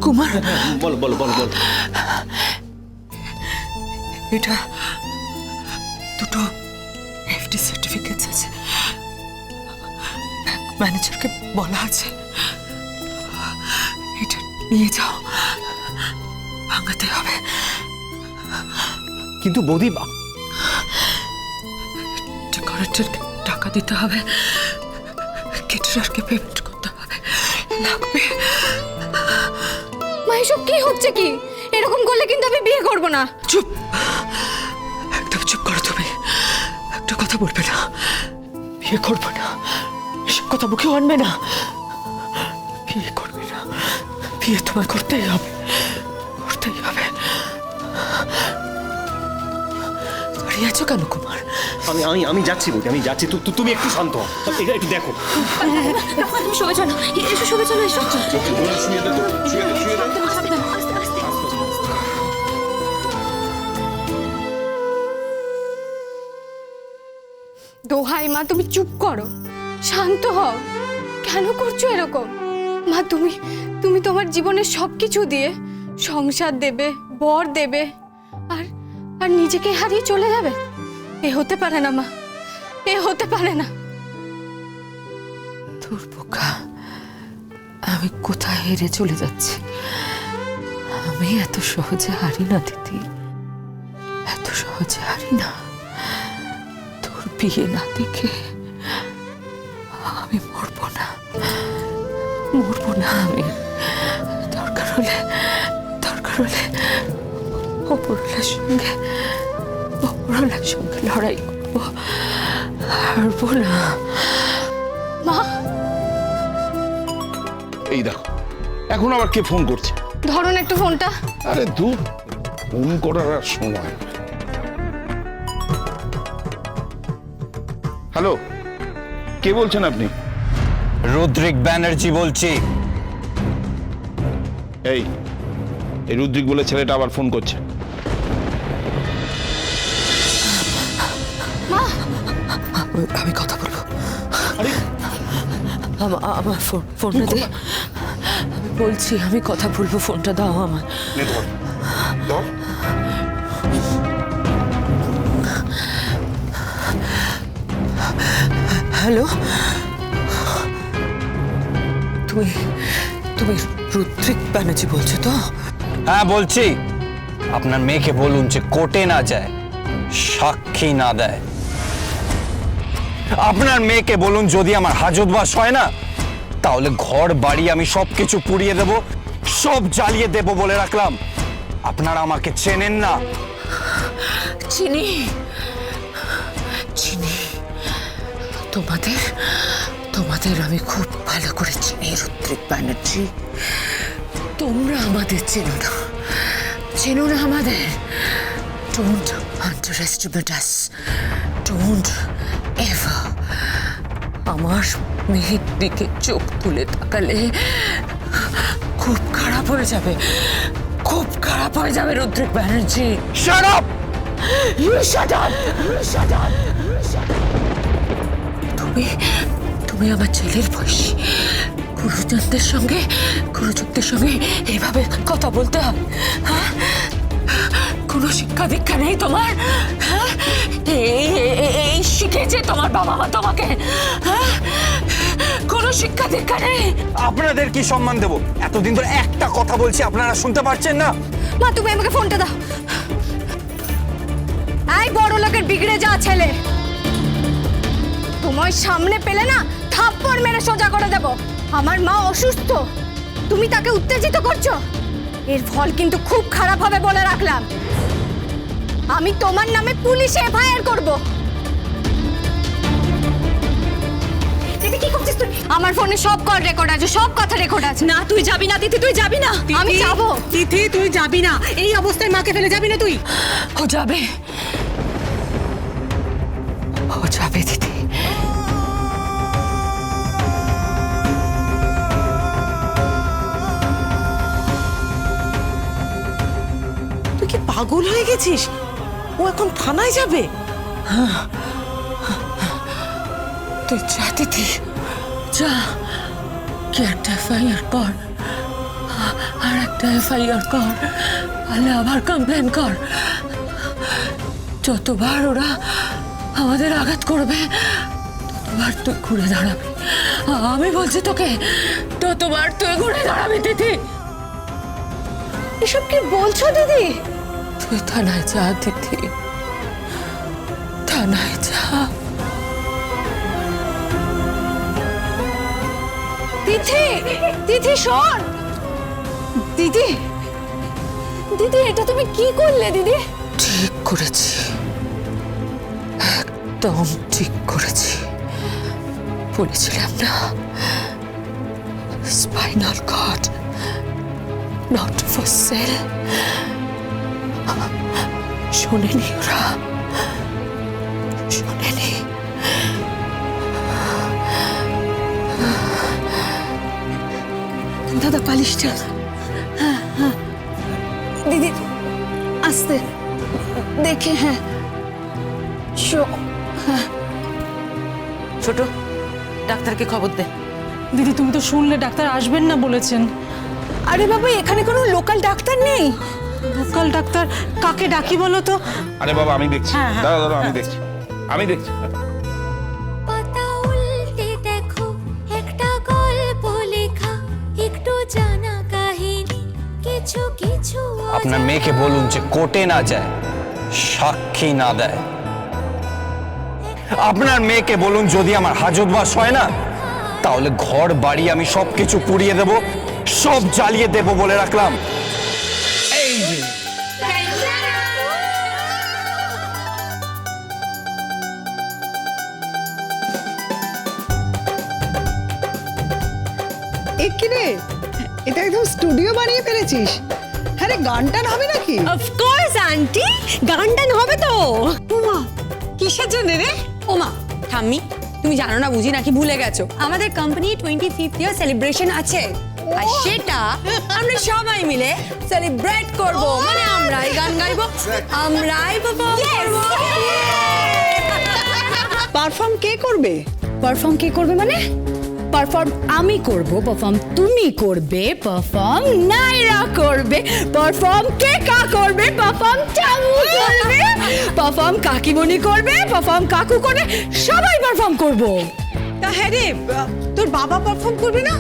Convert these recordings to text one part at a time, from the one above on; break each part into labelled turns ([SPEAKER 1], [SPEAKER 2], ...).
[SPEAKER 1] কুমার,
[SPEAKER 2] বলো বলো বলো বলো।
[SPEAKER 1] এটা দুটো এফডি সার্টিফিকেটস আছে, ব্যাংক ম্যানেজারকে বলা আছে এটা নিয়ে যাও, ভাঙাতে হবে।
[SPEAKER 2] কিন্তু বৌদি,
[SPEAKER 1] ডেকোরেটরকে টাকা দিতে হবে, কেটারারকে পেমেন্ট করতে হবে, লাগবে।
[SPEAKER 3] মা এসব কি হচ্ছে কি? এরকম করলে কিন্তু আমি বিয়ে করব না।
[SPEAKER 1] চুপ, একদম চুপ করো তুমি, একটা কথা বলবে না। বিয়ে করবো না এসব কথা মুখে আনবে না। বিয়ে করবে না, বিয়ে তোমায় করতেই হবে, করতেই হবে। দাঁড়িয়ে আছো কেন কুমার?
[SPEAKER 2] আমি আমি আমি যাচ্ছি বৌদি, আমি যাচ্ছি। তুমি একটু শান্ত হও, একটু দেখো।
[SPEAKER 3] তুমি সরে চলো, এসো সরে চলো, এসো।
[SPEAKER 2] শুয়ে দে, শুয়ে দে, শুয়ে দে।
[SPEAKER 3] দোহাই মা, তুমি চুপ করো, শান্ত হও। কেন করছো এরকম? মা তুমি তুমি তোমার জীবনের সবকিছু দিয়ে সংসার দেবে, বর দেবে, আর আর নিজেকে হারিয়ে চলে যাবে? এ হতে পারে না মা, এ হতে পারে না।
[SPEAKER 1] তোর বোকা, আমি কোথায় হেরে চলে যাচ্ছি? আমি এত সহজে হারি না দিদি, এত সহজে হারি না। তোর বিয়ে না দেখে আমি মরবো না, মরবো না আমি। দরকার হলে অপরালার সঙ্গে লড়াই করবো, হারবো না।
[SPEAKER 3] মা
[SPEAKER 4] এই দেখো, এখন আবার কে ফোন করছে?
[SPEAKER 3] ধরুন একটু ফোনটা।
[SPEAKER 4] আরে দূর, ফোন করার আর সময়। হ্যালো, কে বলছেন আপনি?
[SPEAKER 5] রুদ্রিক ব্যানার্জি বলছি।
[SPEAKER 4] এই রুদ্রিক বলে ছেলেটা আবার ফোন করছে।
[SPEAKER 1] আমি কথা বলবো। আমার ফোনটা দে, আমি বলছি আমি কথা বলবো, ফোনটা দাও আমার। হ্যালো, তুমি তুমি রুদ্রিক ব্যানার্জি বলছো তো?
[SPEAKER 5] হ্যাঁ বলছি। আপনার মেয়েকে বলুন যে কোর্টে না যায়, সাক্ষী না দেয়। আপনার মেয়েকে বলুন যদি আমার হাজতবাস হয় না, তাহলে ঘর বাড়ি আমি সবকিছু পুড়িয়ে দেব, সব জ্বালিয়ে দেব বলে রাখলাম। আপনারা আমাকে চেনেন না।
[SPEAKER 1] চিনি চিনি, তোমাদের আমি খুব ভালো করে চিনি রুদ্রিক ব্যানার্জি। তোমরা আমাদের চেনো না আমাদের। Don't underestimate us, don't ever. আমার মেয়ের দিকে চোখ তুলে তাকালে খুব খারাপ হয়ে যাবে, খুব খারাপ হয়ে যাবে Rudrik Banerjee.
[SPEAKER 5] Shut up!
[SPEAKER 1] You shut up! You shut up! You shut up! তুমি আমার ছেলের বয়সী, গুরুজনদের সঙ্গে এইভাবে কথা বলতে হবে? হ্যাঁ, কোনো শিক্ষা দীক্ষা নেই তোমার? হ্যাঁ, এই শিখেছে তোমার বাবা মা তোমাকে? হ্যাঁ, কোনো শিক্ষা দীক্ষা নেই।
[SPEAKER 5] আপনাদের কি সম্মান দেব? এতদিন ধরে একটা কথা বলছি, আপনারা শুনতে পারছেন না?
[SPEAKER 3] মা তুমি আমাকে ফোনটা দাও। এই বড় লোকের বিগড়ে যা ছেলে, তোমার সামনে পেলে না থাপ্পড় মেরে সোজা করে দেব। আমার মা অসুস্থ, তুমি তাকে উত্তেজিত করছো, এর ফল কিন্তু খুব খারাপ হবে বলে রাখলাম। আমি তোমার নামে পুলিশে এফআইআর করব। দিদি কি করছিস তুই? আমার ফোনে সব কল রেকর্ড আছে, সব কথা রেকর্ড আছে।
[SPEAKER 6] না তুই যাবি না তিথি, তুই যাবি না।
[SPEAKER 3] আমি যাবো।
[SPEAKER 6] তিথি তুই যাবি না, এই অবস্থায় মাকে ফেলে যাবি না তুই।
[SPEAKER 1] ও যাবে দিদি।
[SPEAKER 6] তুই কি পাগল হয়ে গেছিস? ও এখন থানায় যাবে।
[SPEAKER 1] তুই যা দিদি, যা, কি একটা এফআইআর কর, আর একটা এফআইআর কর, তাহলে আবার কমপ্লেন কর। যতবার ওরা আমাদের আঘাত করবে ততবার তুই ঘুরে দাঁড়াবি। আমি বলছি তোকে, ততবার তুই ঘুরে দাঁড়াবি দিদি।
[SPEAKER 3] এসব কি বলছো দিদি?
[SPEAKER 1] তুই থানায় যা দিদি, থানায় যা।
[SPEAKER 3] তিথি, তিথি শোন। দিদি, দিদি এটা তুমি কি করলে দিদি?
[SPEAKER 1] ঠিক করেছি, একদম ঠিক করেছি। বলেছিলাম না, spinal cord not for sale. শোনেনি ওরা, শোনেনি।
[SPEAKER 3] দাদা পালিশটা। দিদি আস্তে দেখে, হ্যাঁ
[SPEAKER 6] ছোট, ডাক্তারকে খবর দে।
[SPEAKER 7] দিদি তুমি তো শুনলে ডাক্তার আসবেন না বলেছেন।
[SPEAKER 3] আরে বাবা, এখানে কোনো লোকাল ডাক্তার নেই।
[SPEAKER 7] লোকাল ডাক্তার কাকে ডাকি বলো তো?
[SPEAKER 4] আরে বাবা আমি দেখছি, দাঁড়া দাঁড়া আমি দেখছি, আমি দেখছি।
[SPEAKER 8] পাতা উল্টে দেখো, একটা গল্প লেখা, একটু জানা কাহিনী, কিছু কিছু
[SPEAKER 5] আপনার মেয়েকে বলুন যে কোর্টে না যায়, সাক্ষী না দেয়। আপনার মেয়েকে বলুন যদি আমার হাজতবাস হয় না, তাহলে ঘর বাড়ি আমি সবকিছু পুড়িয়ে দেব, সব জ্বালিয়ে দেব বলে রাখলাম।
[SPEAKER 9] এ কি রে, এটা একদম স্টুডিও বানিয়ে ফেলেছিস। আরে গান টান হবে নাকি?
[SPEAKER 3] অফকোর্স আন্টি, গান টান হবে তো।
[SPEAKER 9] ওমা, কিসের জন্য রে?
[SPEAKER 3] ওমা ঠাম্মি, তুমি জানো না বুঝি নাকি ভুলে গেছো? আমাদের কোম্পানি 25th ইয়ার সেলিব্রেশন আছে, আর সেটা আমরা সবাই মিলে সেলিব্রেট করব। মানে আমরাই গান গাইবো, আমরাই পারফর্ম করব।
[SPEAKER 9] পারফর্ম কে করবে?
[SPEAKER 3] পারফর্ম কে করবে মানে? পারফর্ম আমি করব, পারফর্ম তুমি করবে, পারফর্ম নাইরা করবে, পারফর্ম কেকা করবে, পারফর্ম চামু করবে, পারফর্ম কাকিমণি করবে, পারফর্ম কাকু করবে, সবাই পারফর্ম করব।
[SPEAKER 9] তা হ্যাঁ রে, তোর বাবা পারফর্ম করবে না?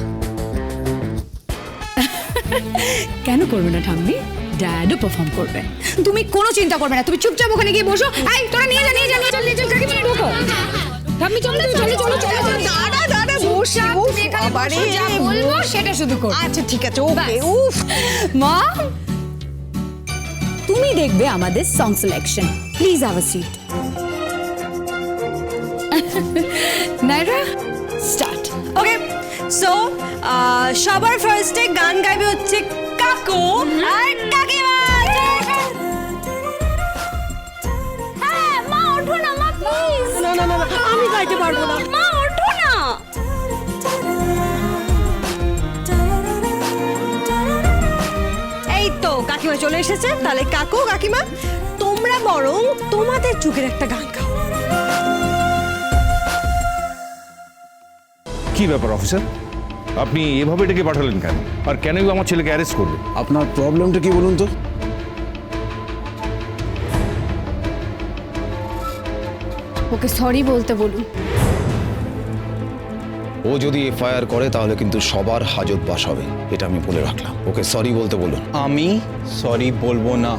[SPEAKER 3] কেন করবে না ঠাম্মি? ড্যাডও পারফর্ম করবে। তুমি কোনো চিন্তা করবে না, তুমি চুপচাপ ওখানে গিয়ে বসো। এই তোরা নিয়ে যা, নিয়ে যা, নিয়ে চল, নিয়ে চল, কাকিমণি ঢোকো। ঠাম্মি চলো, চলো, চলো, চলো, চলো।
[SPEAKER 9] দাঁড়া দাঁড়া, বসে বাবারে,
[SPEAKER 3] যা বলবো সেটা শুধু কর।
[SPEAKER 9] আচ্ছা ঠিক আছে, ওকে। উফ,
[SPEAKER 3] মা, তুমি দেখবে আমাদের song selection. Please have a seat. Naira, start. Okay, so সবার ফার্স্টে গান গাইবে হচ্ছে কাকু আর কাকিমা। হ্যাঁ মা, ওঠো না মা, প্লিজ।
[SPEAKER 9] না না না না, আমি গাইতে পারবো না।
[SPEAKER 3] মা ওঠো না। এই তো কাকিমা চলে এসেছে।
[SPEAKER 9] তাহলে কাকু কাকিমা, তোমরা বরং তোমাদের যুগের একটা গান গাও।
[SPEAKER 4] কি ব্যাপার অফিসার, আপনি এভাবে ডেকে পাঠালেন কেন? আর কেনই আমার ছেলেকে অ্যারেস্ট করবে?
[SPEAKER 10] আপনার প্রবলেমটা কি বলুন তো?
[SPEAKER 3] ওকে সরি বলতে বলুন।
[SPEAKER 10] ও যদি এফআইআর করে তাহলে কিন্তু সবার হাজতবাস হবে, এটা আমি বলে রাখলাম। ওকে সরি বলতে বলুন।
[SPEAKER 5] আমি সরি বলবো না।